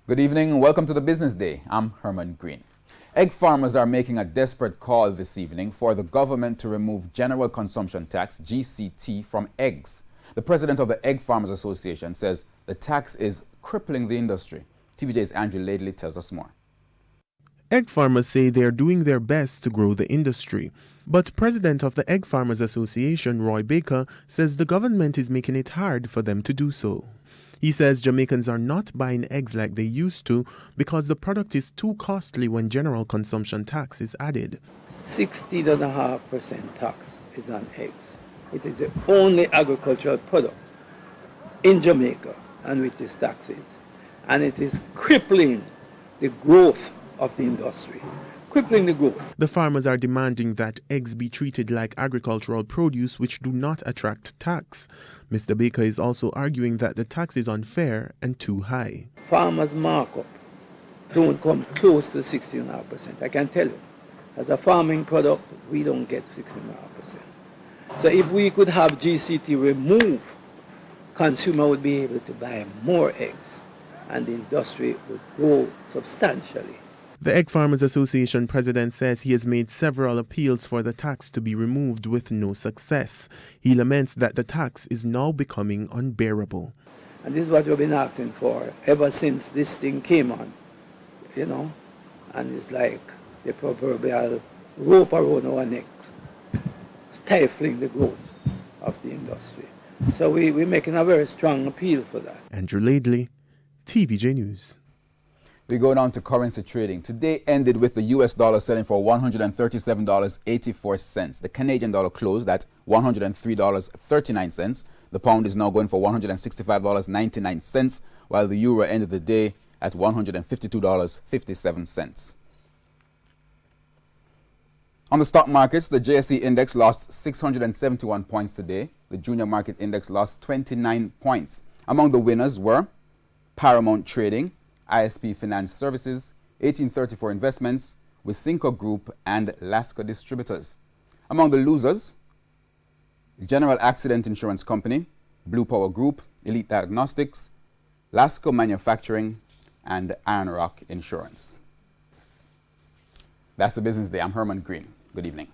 Good evening and welcome to the Business Day. I'm Herman Green. Egg farmers are making a desperate call this evening for the government to remove General Consumption Tax, GCT, from eggs. The president of the Egg Farmers Association says the tax is crippling the industry. TVJ's Andrew Laidley tells us more. Egg farmers say they are doing their best to grow the industry. But President of the Egg Farmers Association, Roy Baker, says the government is making it hard for them to do so. He says Jamaicans are not buying eggs like they used to because the product is too costly when general consumption tax is added. 16.5% tax is on eggs. It is the only agricultural product in Jamaica on which this tax is. And it is crippling the growth of the industry. Crippling the growth. The farmers are demanding that eggs be treated like agricultural produce which do not attract tax. Mr. Baker is also arguing that the tax is unfair and too high. Farmers' markup don't come close to 16.5%. I can tell you, as a farming product, we don't get 16.5%. So if we could have GCT removed, consumer would be able to buy more eggs and the industry would grow substantially. The Egg Farmers Association president says he has made several appeals for the tax to be removed with no success. He laments that the tax is now becoming unbearable. And this is what we've been asking for ever since this thing came on, and it's like the proverbial rope around our necks, stifling the growth of the industry. So we're making a very strong appeal for that. Andrew Laidley, TVJ News. We go down to currency trading. Today ended with the US dollar selling for $137.84. The Canadian dollar closed at $103.39. The pound is now going for $165.99, while the euro ended the day at $152.57. On the stock markets, the JSE index lost 671 points today. The junior market index lost 29 points. Among the winners were Paramount Trading, ISP Finance Services, 1834 Investments, Wisynco Group, and Lasco Distributors. Among the losers, General Accident Insurance Company, Blue Power Group, Elite Diagnostics, Lasco Manufacturing, and Iron Rock Insurance. That's the Business Day. I'm Herman Green. Good evening.